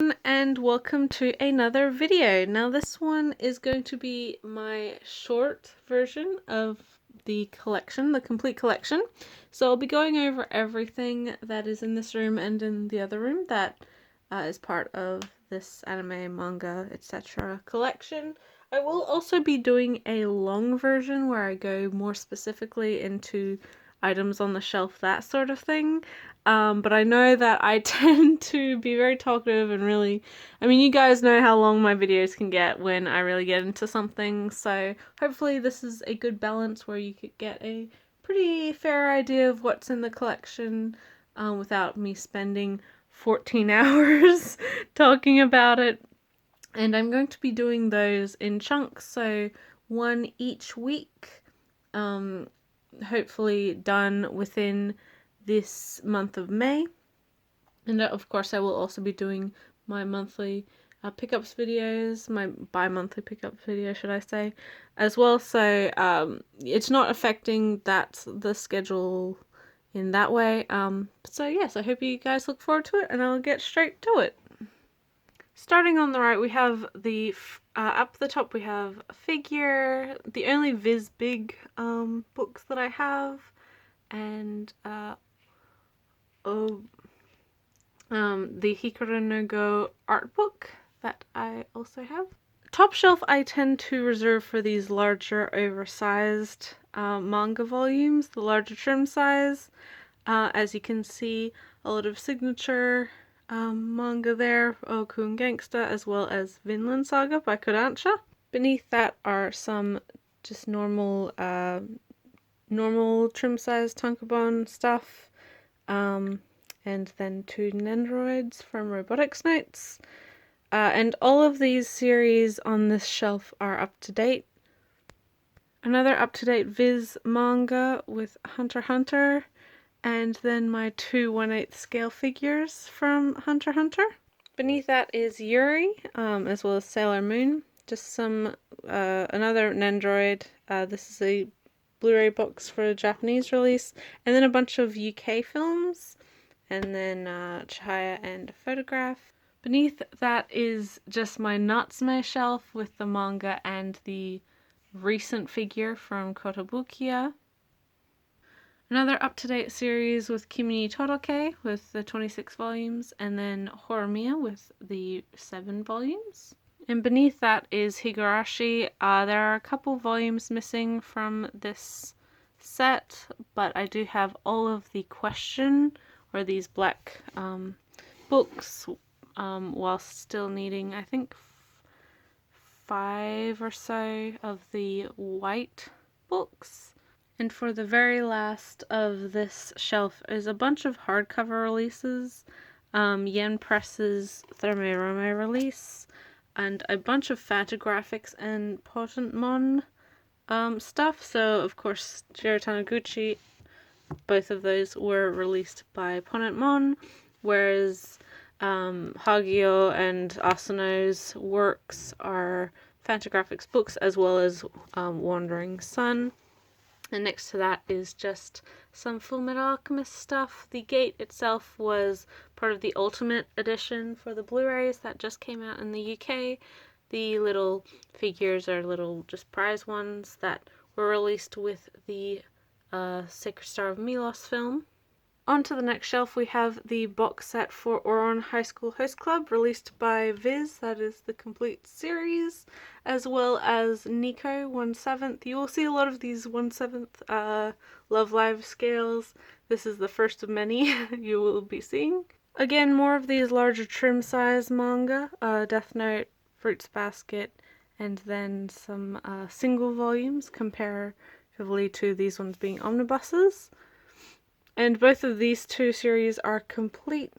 And welcome to another video. Now this one is going to be my short version of the collection, the complete collection. So I'll be going over everything that is in this room and in the other room that is part of this anime, manga, etc. collection. I will also be doing a long version where I go more specifically into items on the shelf, that sort of thing. But I know that I tend to be very talkative and really, you guys know how long my videos can get when I really get into something, so hopefully this is a good balance where you could get a pretty fair idea of what's in the collection without me spending 14 hours talking about it. And I'm going to be doing those in chunks, so one each week, hopefully done within this month of May. And of course I will also be doing my monthly pickups videos, my bi-monthly pickup video should I say, as well, so it's not affecting the schedule in that way. So yes, I hope you guys look forward to it, and I'll get straight to it. Starting on the right, we have the up the top we have a figure, the only Viz Big books that I have, and the Hikaru no Go art book that I also have. Top shelf I tend to reserve for these larger oversized manga volumes, the larger trim size. As you can see, a lot of signature manga there, Okun Gangsta, as well as Vinland Saga by Kodansha. Beneath that are some just normal trim size tankobon stuff, and then two Nendoroids from Robotics Notes. And all of these series on this shelf are up to date. Another up to date Viz manga with Hunter x Hunter, and then my two 1/8 scale figures from Hunter x Hunter. Beneath that is Yuri, as well as Sailor Moon. Just some, another Nendoroid. This is a Blu-ray box for a Japanese release, and then a bunch of UK films, and then Chihaya and a photograph. Beneath that is just my Natsume shelf with the manga and the recent figure from Kotobukiya. Another up-to-date series with Kimi ni Todoroki with the 26 volumes, and then Horimiya with the 7 volumes. And beneath that is Higurashi. There are a couple volumes missing from this set, but I do have all of the question, or these black books, while still needing, I think, 5 or so of the white books. And for the very last of this shelf is a bunch of hardcover releases, Yen Press's Therme Rome release, and a bunch of Fantagraphics and Potenmon stuff. So of course Jiro Taniguchi, both of those were released by Potenmon, whereas Hagio and Asano's works are Fantagraphics books, as well as Wandering Sun. And next to that is just some Fullmetal Alchemist stuff. The gate itself was part of the Ultimate Edition for the Blu-rays that just came out in the UK. The little figures are little just prize ones that were released with the Sacred Star of Milos film. Onto the next shelf we have the box set for Ouran High School Host Club, released by Viz, that is the complete series, as well as Nico 1/7. You will see a lot of these 1/7 Love Live scales. This is the first of many you will be seeing. Again, more of these larger trim size manga, Death Note, Fruits Basket, and then some single volumes comparatively to these ones being omnibuses. And both of these two series are complete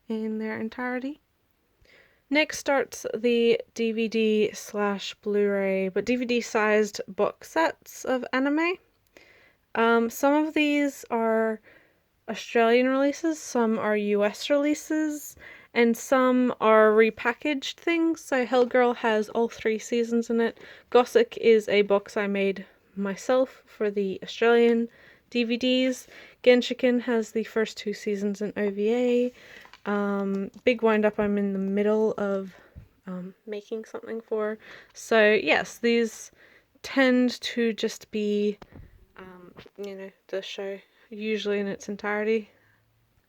in their entirety. Next starts the DVD/Blu-ray, but DVD-sized box sets of anime. Some of these are Australian releases, some are US releases, and some are repackaged things. So Hellgirl has all 3 seasons in it. Gothic is a box I made myself for the Australian DVDs. Genshiken has the first 2 seasons in OVA. Big wind up I'm in the middle of making something for. So yes, these tend to just be, the show usually in its entirety.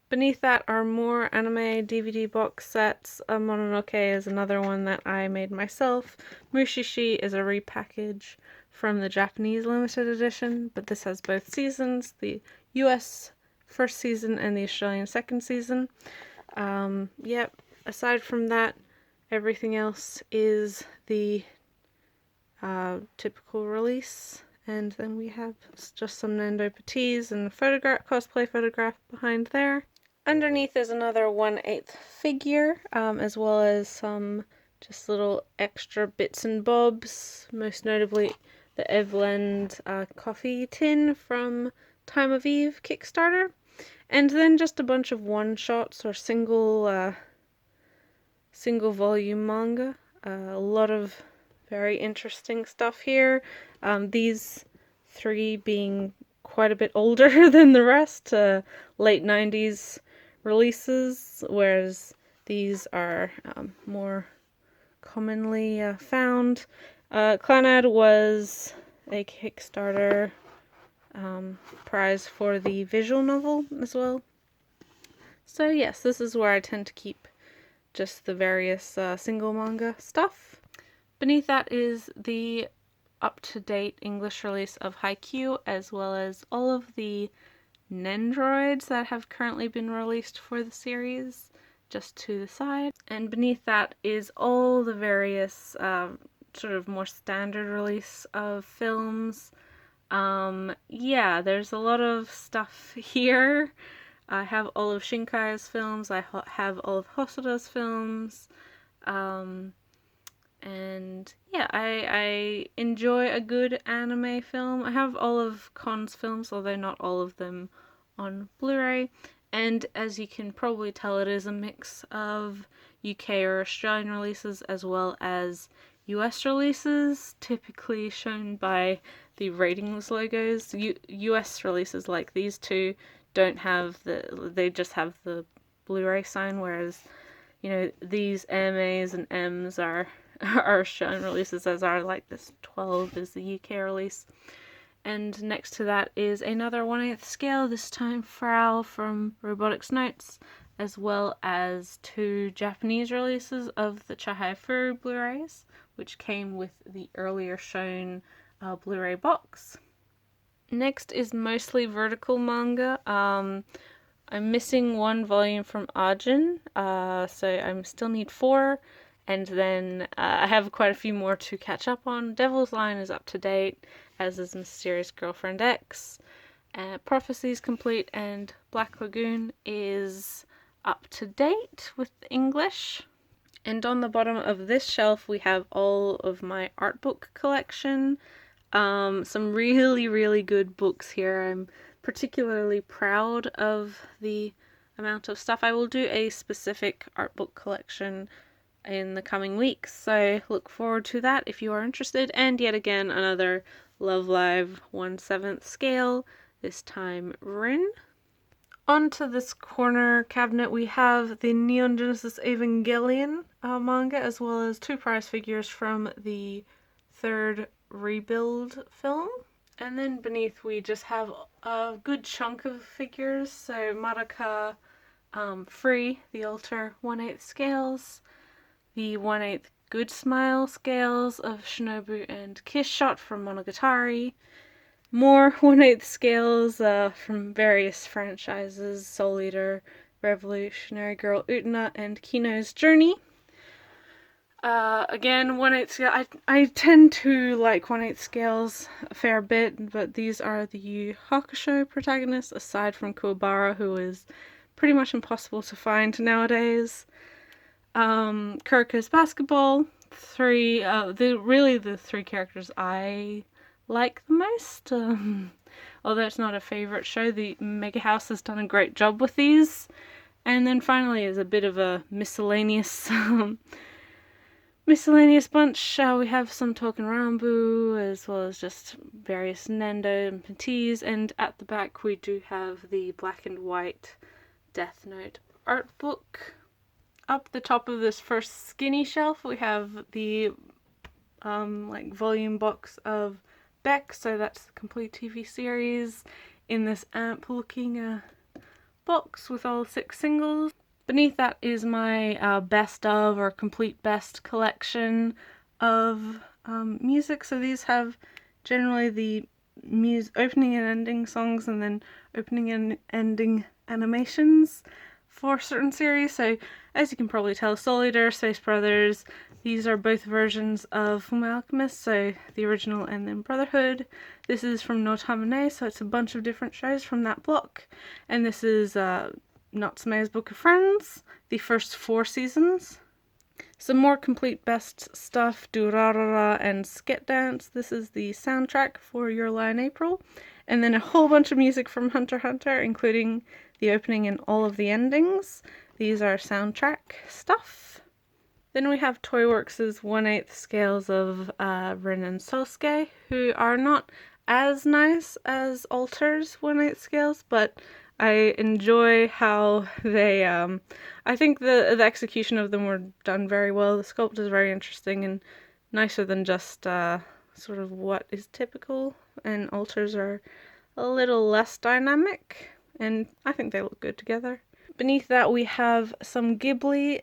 Beneath that are more anime DVD box sets. Mononoke is another one that I made myself. Mushishi is a repackage from the Japanese limited edition, but this has both seasons, the US first season and the Australian second season. Yep, aside from that, everything else is the typical release. And then we have just some Nando Petits and cosplay photograph behind there. Underneath is another 1/8 figure, as well as some just little extra bits and bobs, most notably the Evland coffee tin from Time of Eve Kickstarter, and then just a bunch of one-shots or single volume manga. A lot of very interesting stuff here. These three being quite a bit older than the rest, late 90s releases, whereas these are more commonly found. Clannad was a Kickstarter prize for the visual novel as well. So yes, this is where I tend to keep just the various single manga stuff. Beneath that is the up-to-date English release of Haikyuu, as well as all of the Nendroids that have currently been released for the series, just to the side. And beneath that is all the various sort of more standard release of films. Yeah, there's a lot of stuff here. I have all of Shinkai's films, I have all of Hosoda's films, and yeah, I enjoy a good anime film. I have all of Con's films, although not all of them on Blu-ray, and as you can probably tell, it is a mix of UK or Australian releases as well as US releases, typically shown by the ratings logos. US releases like these two don't have they just have the Blu-ray sign, whereas these MAs and M's are Australian releases, as are like this 12 is the UK release. And next to that is another 1/8 scale, this time Frau from Robotics Notes, as well as 2 Japanese releases of the Chihai Blu-rays, which came with the earlier shown Blu-ray box. Next is mostly vertical manga. I'm missing 1 volume from Ajin, so I still need 4. And then I have quite a few more to catch up on. Devil's Line is up to date, as is Mysterious Girlfriend X. Prophecy's complete, and Black Lagoon is up to date with English. And on the bottom of this shelf we have all of my art book collection. Some really, really good books here. I'm particularly proud of the amount of stuff. I will do a specific art book collection in the coming weeks, so look forward to that if you are interested. And yet again, another Love Live 1/7 scale, this time Rin. Onto this corner cabinet we have the Neon Genesis Evangelion manga, as well as 2 prize figures from the 3rd Rebuild film. And then beneath we just have a good chunk of figures, so Madoka Free, the Alter 1/8 scales, the 1/8 Good Smile scales of Shinobu and Kiss Shot from Monogatari, more 1/8 scales from various franchises, Soul Eater, Revolutionary Girl Utena, and Kino's Journey. Again, 1/8 scale. I tend to like 1/8 scales a fair bit, but these are the Yu Hakusho protagonists, aside from Kuwabara, who is pretty much impossible to find nowadays. Kuriko's Basketball, the 3 characters I like the most. Although it's not a favorite show, the Mega House has done a great job with these. And then finally is a bit of a miscellaneous bunch. We have some Token Rambu, as well as just various Nendo and Petits, and at the back we do have the black and white Death Note art book. Up the top of this first skinny shelf we have the like volume box of Beck, so that's the complete TV series in this amp looking box with all 6 singles. Beneath that is my best of or complete best collection of music. So these have generally the opening and ending songs and then opening and ending animations for certain series. So as you can probably tell, Solitaire, Space Brothers, these are both versions of Fullmetal Alchemist, so the original and then Brotherhood. This is from No Tamane, so it's a bunch of different shows from that block. And this is Natsume's Book of Friends, the first 4 seasons. Some more complete best stuff, Durarara and Skit Dance. This is the soundtrack for Your Lie in April. And then a whole bunch of music from Hunter x Hunter, including the opening and all of the endings. These are soundtrack stuff. Then we have Toyworks' 1/8 scales of Rin and Sosuke, who are not as nice as Alter's 1/8 scales, but I enjoy how they, I think the execution of them were done very well. The sculpt is very interesting and nicer than just sort of what is typical, and Alters are a little less dynamic, and I think they look good together. Beneath that we have some Ghibli.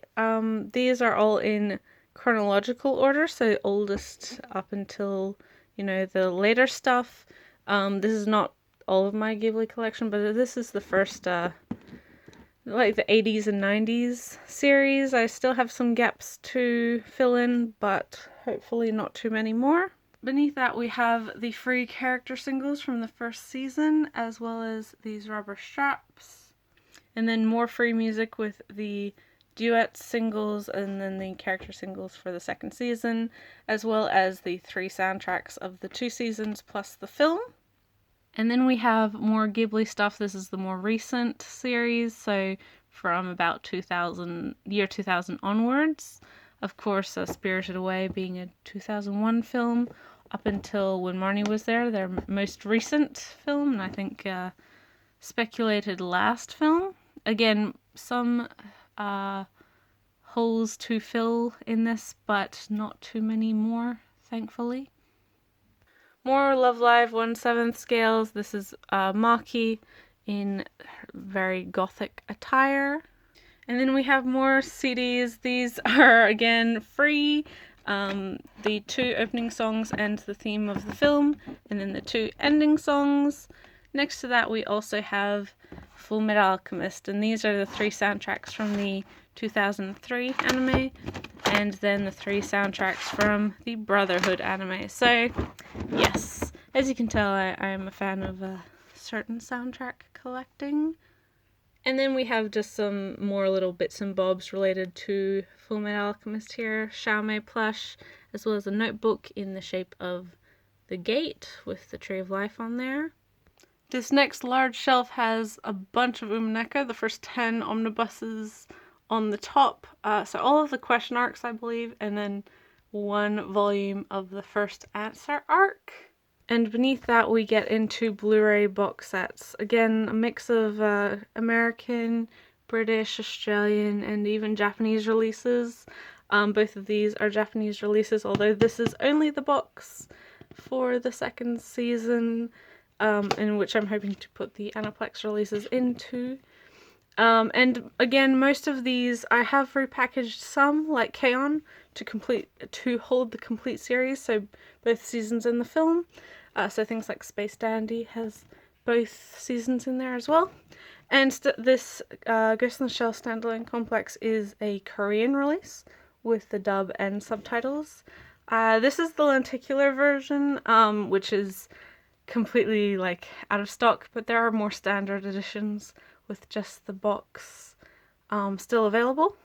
These are all in chronological order, so oldest up until, you know, the later stuff. This is not all of my Ghibli collection, but this is the first like the 80s and 90s series. I still have some gaps to fill in, but hopefully not too many more. Beneath that we have the free character singles from the first season, as well as these rubber straps. And then more free music with the duet singles and then the character singles for the second season, as well as the 3 soundtracks of the 2 seasons plus the film. And then we have more Ghibli stuff. This is the more recent series, so from about 2000 onwards. Of course, Spirited Away being a 2001 film, up until When Marnie Was There, their most recent film, and I think speculated last film. Again, some holes to fill in this, but not too many more, thankfully. More Love Live 1/7 scales. This is Maki in very gothic attire. And then we have more CDs. These are again free. The 2 opening songs and the theme of the film, and then the 2 ending songs. Next to that we also have Fullmetal Alchemist, and these are the 3 soundtracks from the 2003 anime, and then the 3 soundtracks from the Brotherhood anime. So yes, as you can tell, I am a fan of certain soundtrack collecting. And then we have just some more little bits and bobs related to Fullmetal Alchemist here. Xiaomei plush, as well as a notebook in the shape of the gate with the Tree of Life on there. This next large shelf has a bunch of Umaneka, the first 10 omnibuses on the top. So all of the question arcs, I believe, and then 1 volume of the first answer arc. And beneath that we get into Blu-ray box sets. Again, a mix of American, British, Australian, and even Japanese releases. Both of these are Japanese releases, although this is only the box for the 2nd season, in which I'm hoping to put the Aniplex releases into. And again, most of these I have repackaged some, like K-On! To hold the complete series, so both seasons in the film. So things like Space Dandy has both seasons in there as well. And this Ghost in the Shell standalone complex is a Korean release with the dub and subtitles. This is the lenticular version, which is completely like out of stock, but there are more standard editions with just the box still available.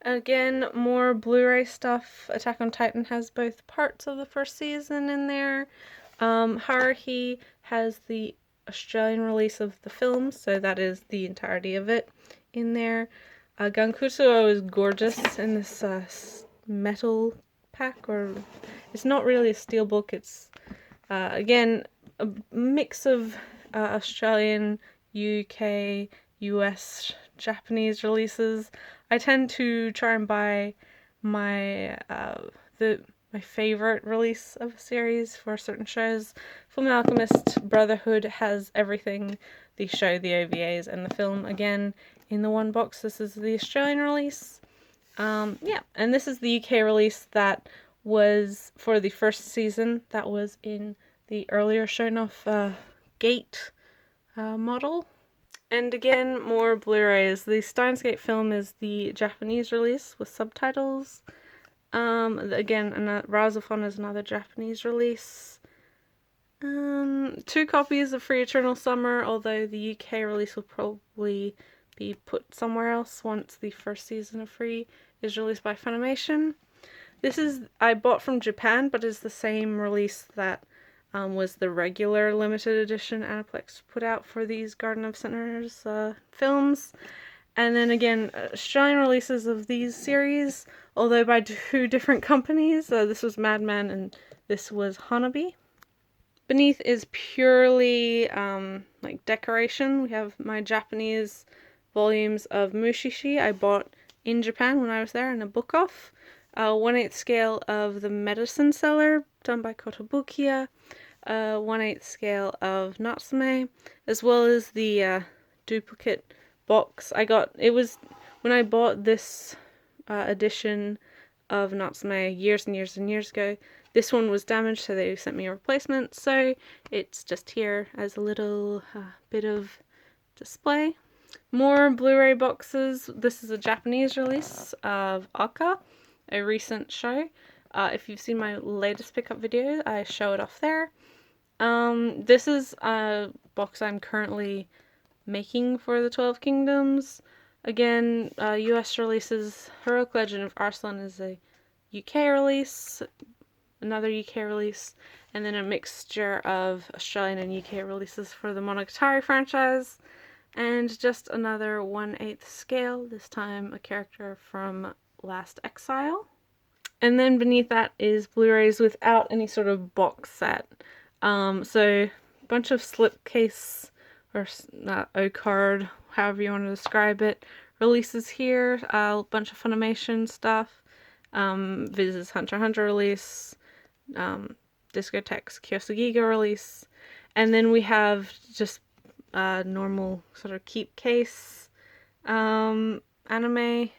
Again, more Blu-ray stuff. Attack on Titan has both parts of the first season in there. Haruhi has the Australian release of the film, so that is the entirety of it in there. Gankusuo is gorgeous in this metal pack, or it's not really a steelbook, it's again a mix of Australian, UK, US Japanese releases. I tend to try and buy my my favorite release of a series for certain shows. Fullmetal Alchemist Brotherhood has everything: the show, the OVAs, and the film again in the one box. This is the Australian release. Yeah, and this is the UK release that was for the first season. That was in the earlier shown off Gate model. And again, more Blu-rays. The Steins Gate film is the Japanese release with subtitles. Again, Rise of Honor is another Japanese release. 2 copies of Free Eternal Summer, although the UK release will probably be put somewhere else once the first season of Free is released by Funimation. This is, I bought from Japan, but is the same release that was the regular limited edition Aniplex put out for these Garden of Sinners films. And then again, Australian releases of these series, although by 2 different companies. This was Madman and this was Hanabi. Beneath is purely like decoration. We have my Japanese volumes of Mushishi I bought in Japan when I was there in a book off. 1/8 scale of The Medicine Seller, done by Kotobukiya. 1/8 scale of Natsume, as well as the duplicate box I got. It was when I bought this edition of Natsume years and years and years ago. This one was damaged, so they sent me a replacement, so it's just here as a little bit of display. More Blu-ray boxes. This is a Japanese release of Aka, a recent show. If you've seen my latest pickup video, I show it off there. This is a box I'm currently making for the 12 Kingdoms. Again, US releases. Heroic Legend of Arslan is a UK release, another UK release, and then a mixture of Australian and UK releases for the Monogatari franchise, and just another 1/8 scale, this time a character from Last Exile. And then beneath that is Blu-rays without any sort of box set. So a bunch of slipcase or O-card, however you want to describe it, releases here. A bunch of Funimation stuff. Viz's Hunter x Hunter release. Discotheque's Kyosugiga release. And then we have just normal sort of keep case anime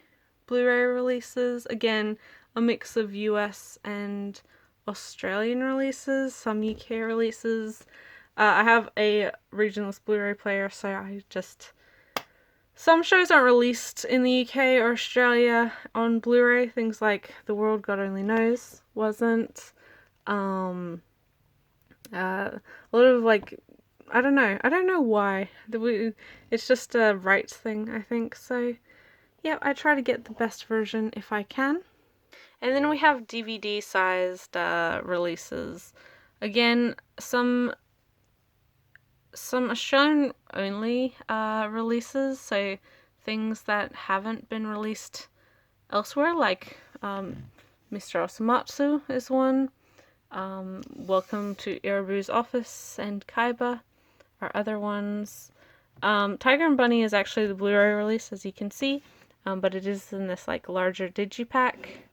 Blu-ray releases. Again, a mix of US and Australian releases, some UK releases. I have a regionalist Blu-ray player, so some shows aren't released in the UK or Australia on Blu-ray. Things like The World God Only Knows wasn't. A lot of like, I don't know why. It's just a rights thing, I think. So yeah, I try to get the best version if I can. And then we have DVD-sized releases. Again, some Australian-only releases, things that haven't been released elsewhere, like Mr. Osamatsu is one. Welcome to Irabu's Office and Kaiba are other ones. Tiger and Bunny is actually the Blu-ray release, as you can see, but it is in this like larger digipack.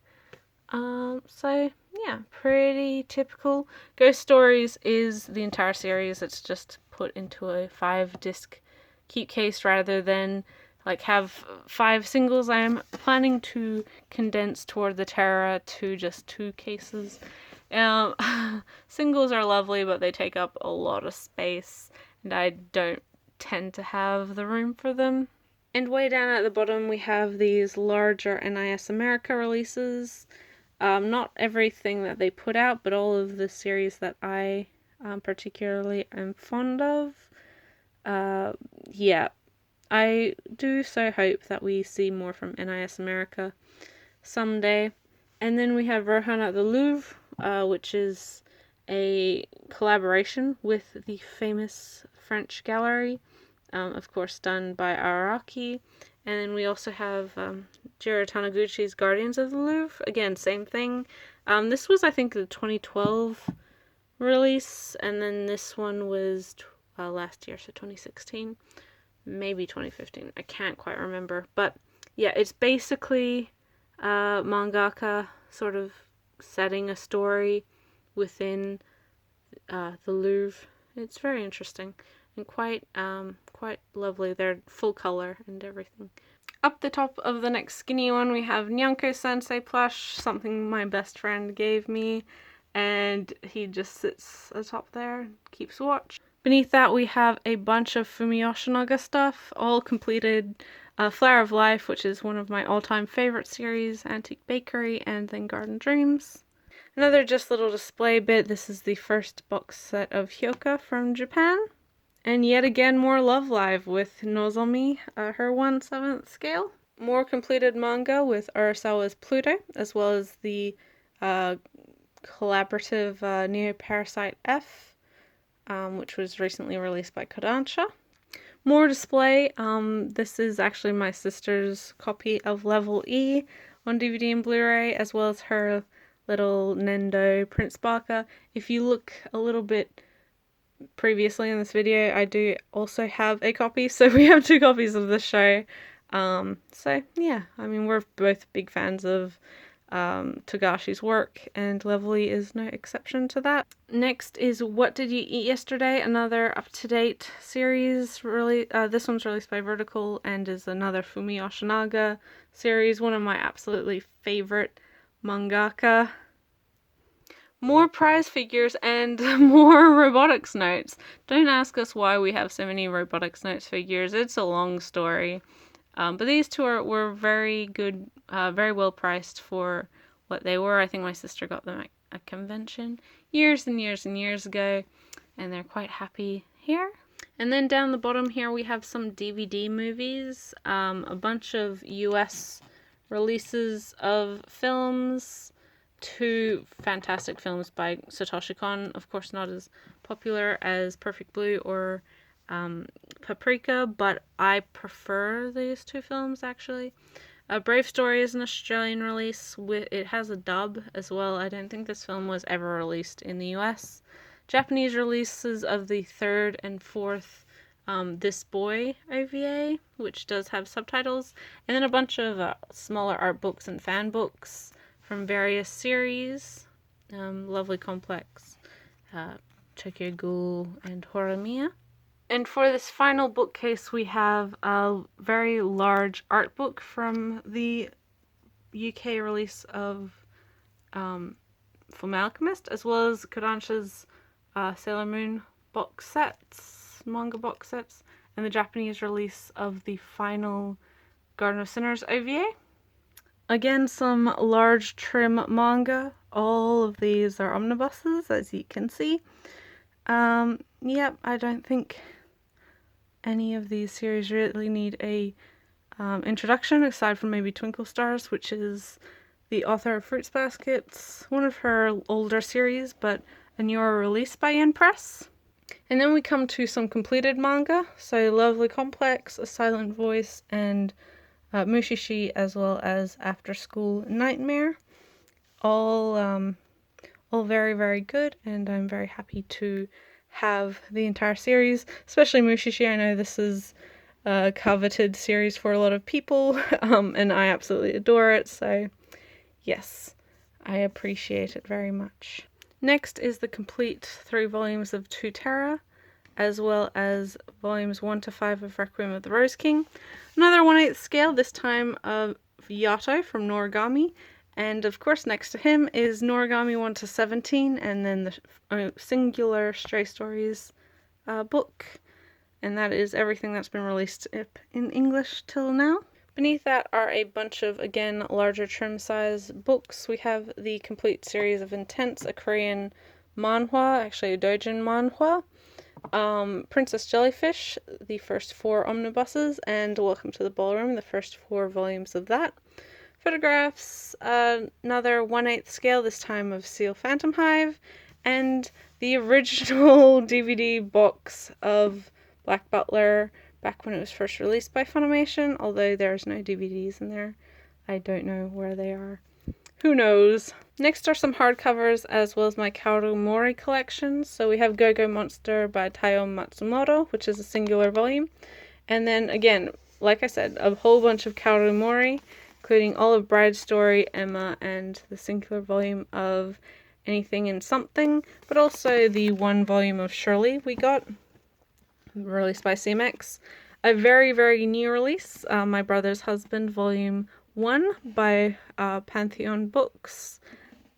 So yeah, pretty typical. Ghost Stories is the entire series. It's just put into a 5-disc keep case rather than like have 5 singles. I am planning to condense Toward the Terra to just 2 cases. Singles are lovely, but they take up a lot of space, and I don't tend to have the room for them. And way down at the bottom we have these larger NIS America releases. Not everything that they put out, but all of the series that I particularly am fond of. Yeah, I do so hope that we see more from NIS America someday. And then we have Rohan at the Louvre, which is a collaboration with the famous French gallery, of course done by Araki. And then we also have Jiro Taniguchi's Guardians of the Louvre. Again, same thing. This was, I think, the 2012 release, and then this one was last year, so 2016. maybe 2015. I can't quite remember. But yeah, it's basically mangaka sort of setting a story within the Louvre. It's very interesting and quite lovely. They're full color and everything. Up the top of the next skinny one, we have Nyanko Sensei plush, something my best friend gave me, and he just sits atop there, keeps watch. Beneath that, we have a bunch of Fumi Yoshinaga stuff, all completed. Flower of Life, which is one of my all-time favorite series, Antique Bakery, and then Garden Dreams. Another just little display bit. This is the first box set of Hyoka from Japan. And yet again, more Love Live with Nozomi, her 1/7 scale. More completed manga with Arasawa's Pluto, as well as the collaborative Neo Parasite F, which was recently released by Kodansha. More display. This is actually my sister's copy of Level E on DVD and Blu-ray, as well as her little Nendo Prince Baka. If you look a little bit previously in this video, I do also have a copy, so we have 2 copies of this show. So yeah, I mean, we're both big fans of Togashi's work, and Level E is no exception to that. Next is What Did You Eat Yesterday? Another up-to-date series. Really, this one's released by Vertical and is another Fumi Yoshinaga series, one of my absolutely favorite mangaka. More prize figures and more robotics notes. Don't ask us why we have so many robotics notes figures. It's a long story. But these two were very good, very well priced for what they were. I think my sister got them at a convention years and years and years ago, and they're quite happy here. And then down the bottom here we have some DVD movies, a bunch of US releases of films, 2 fantastic films by Satoshi Kon, of course not as popular as Perfect Blue or Paprika, but I prefer these 2 films actually. Brave Story is an Australian release. It has a dub as well. I don't think this film was ever released in the US. Japanese releases of the 3rd and 4th This Boy OVA, which does have subtitles, and then a bunch of smaller art books and fan books from various series. Lovely Complex, Tokyo Ghoul, and Horimiya. And for this final bookcase, we have a very large art book from the UK release of Full Alchemist, as well as Kodansha's Sailor Moon box sets, manga box sets, and the Japanese release of the final Garden of Sinners OVA. Again, some large trim manga. All of these are omnibuses, as you can see. Yep, I don't think any of these series really need a introduction, aside from maybe Twinkle Stars, which is the author of Fruits Baskets, one of her older series, but a newer release by Yen Press. And then we come to some completed manga, so Lovely Complex, A Silent Voice, and Mushishi, as well as After School Nightmare. All very, very good, and I'm very happy to have the entire series, especially Mushishi. I know this is a coveted series for a lot of people, and I absolutely adore it, so yes, I appreciate it very much. Next is the complete 3 volumes of 2 Terra, as well as volumes 1 to 5 of Requiem of the Rose King. Another 1/8 scale, this time of Yato from Noragami, and of course next to him is Noragami 1 to 17, and then the singular Stray Stories book, and that is everything that's been released in English till now. Beneath that are a bunch of, again, larger trim size books. We have the complete series of Intense, a Korean manhwa, actually a doujin manhwa, Princess Jellyfish, the first 4 omnibuses, and Welcome to the Ballroom, the first 4 volumes of that. Photographs, another 1/8 scale, this time of Seal Phantom Hive, and the original DVD box of Black Butler back when it was first released by Funimation, although there's no DVDs in there. I don't know where they are. Who knows? Next are some hardcovers, as well as my Kaoru Mori collection. So we have Go-Go Monster by Taiyo Matsumoto, which is a singular volume, And then again, like I said, a whole bunch of Kaoru Mori, including all of Bride's Story, Emma, and the singular volume of Anything and Something, but also the one volume of Shirley we got, released by CMX. A very, very new release, My Brother's Husband, Volume 1 by Pantheon Books.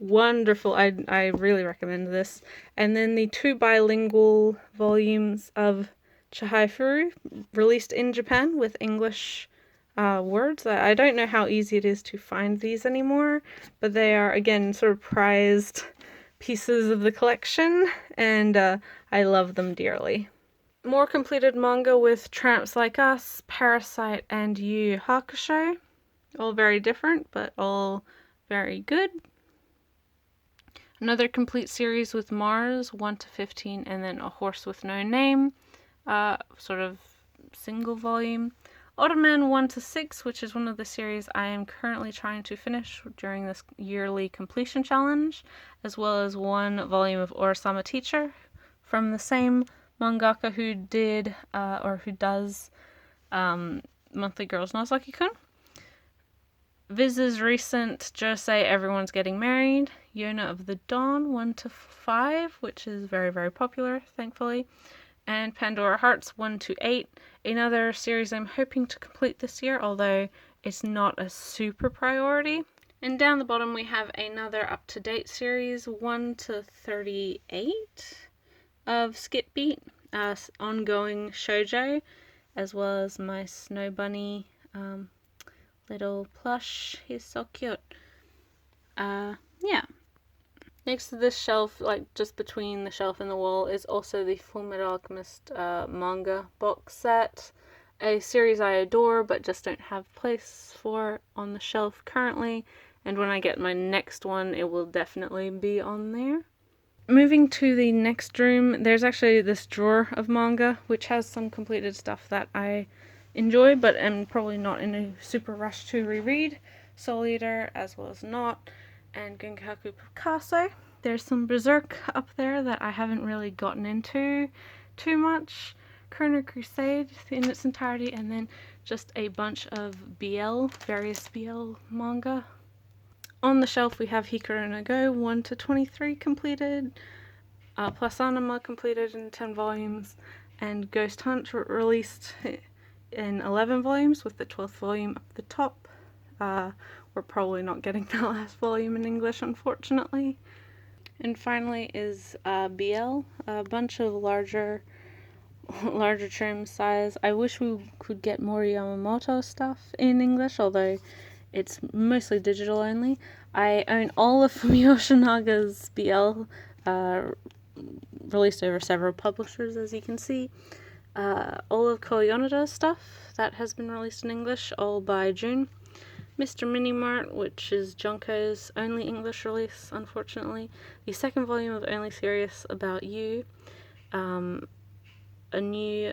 Wonderful. I really recommend this. And then the 2 bilingual volumes of Chihaifuru, released in Japan with English words. I don't know how easy it is to find these anymore, but they are, again, sort of prized pieces of the collection, and I love them dearly. More completed manga with Tramps Like Us, Parasite, and Yu Yu Hakusho. All very different, but all very good. Another complete series with Mars, 1 to 15, and then A Horse with No Name, sort of single volume. Automan 1 to 6, which is one of the series I am currently trying to finish during this yearly completion challenge, as well as 1 volume of Orasama Teacher from the same mangaka who did, or who does, Monthly Girls Nozaki-kun. Viz's recent Josei Everyone's Getting Married, Yona of the Dawn 1 to 5, which is very, very popular, thankfully, and Pandora Hearts 1 to 8, another series I'm hoping to complete this year, although it's not a super priority. And down the bottom we have another up-to-date series, 1 to 38 of Skip Beat, ongoing shoujo, as well as my Snow Bunny little plush. He's so cute. Yeah. Next to this shelf, like just between the shelf and the wall, is also the Fullmetal Alchemist manga box set. A series I adore but just don't have place for on the shelf currently. And when I get my next one, it will definitely be on there. Moving to the next room, there's actually this drawer of manga, which has some completed stuff that I enjoy, but am probably not in a super rush to reread. Soul Eater, as well as Not, and Genkaku Picasso. There's some Berserk up there that I haven't really gotten into too much. Chrono Crusade in its entirety, and then just a bunch of various BL manga. On the shelf we have Hikaru no Go 1 to 23 completed, Plus Anima completed in 10 volumes, and Ghost Hunt released in 11 volumes with the 12th volume up the top. We're probably not getting the last volume in English, unfortunately. And finally is BL, a bunch of larger trim size. I wish we could get more Yamamoto stuff in English, although it's mostly digital only. I own all of Yoshonaga's BL, released over several publishers, as you can see. All of Koyonoda's stuff that has been released in English, all by June. Mr. Minimart, which is Junko's only English release, unfortunately. The 2nd volume of Only Serious About You. A new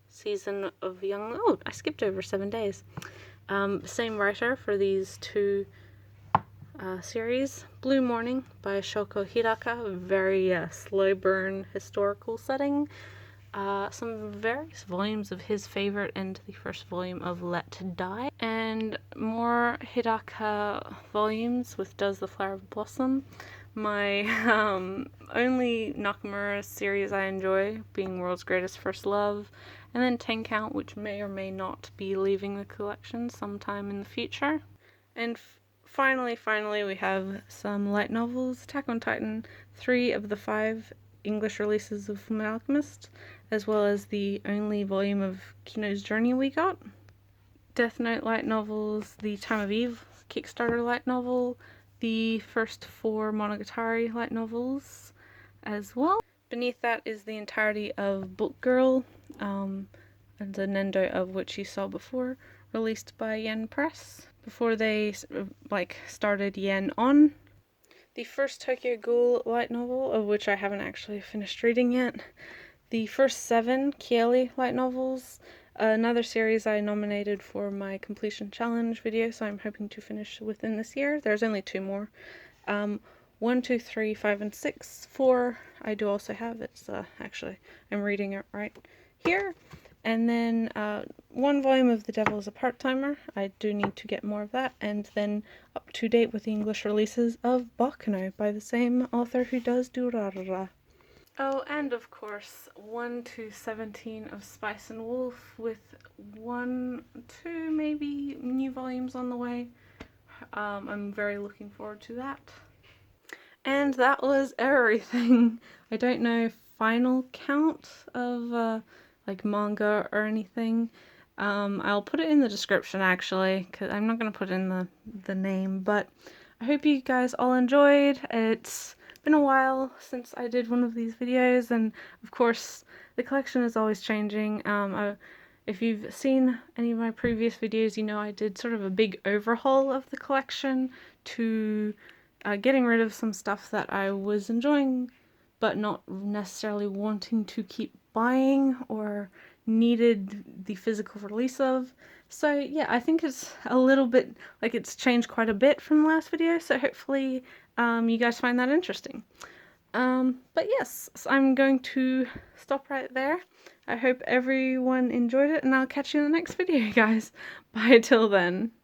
season of Young... Oh, I skipped over 7 days. Same writer for these 2 series. Blue Morning by Shoko Hiraka, very slow burn historical setting. Some various volumes of his favorite and the 1st volume of Let Die, and more Hiraka volumes with Does the Flower Blossom. My only Nakamura series I enjoy, being World's Greatest First Love, and then 10 Count, which may or may not be leaving the collection sometime in the future. And finally, we have some light novels. Attack on Titan, 3 of the 5 English releases of Fullmetal Alchemist, as well as the only volume of Kino's Journey we got. Death Note light novels, the Time of Eve Kickstarter light novel, the first 4 Monogatari light novels as well. Beneath that is the entirety of Book Girl, and the Nendo of which you saw before, released by Yen Press, before they started Yen On. The first Tokyo Ghoul light novel, of which I haven't actually finished reading yet. The first 7 Kieli light novels, another series I nominated for my completion challenge video, so I'm hoping to finish within this year. There's only 2 more. 1, 2, 3, 5, and 6. 4 I do also have. It's actually, I'm reading it right here. And then one volume of The Devil is a Part-Timer. I do need to get more of that. And then up to date with the English releases of Baccano by the same author who does Durarara. Oh, and of course, 1 to 17 of Spice and Wolf with 1, 2 maybe new volumes on the way. I'm very looking forward to that. And that was everything. I don't know final count of like manga or anything. I'll put it in the description actually, because I'm not going to put in the name, but I hope you guys all enjoyed. It's been a while since I did one of these videos, and of course the collection is always changing. If you've seen any of my previous videos, you know I did sort of a big overhaul of the collection to getting rid of some stuff that I was enjoying but not necessarily wanting to keep buying or needed the physical release of. So yeah, I think it's a little bit, like it's changed quite a bit from the last video, so hopefully you guys find that interesting. But yes, so I'm going to stop right there. I hope everyone enjoyed it, and I'll catch you in the next video, guys. Bye till then.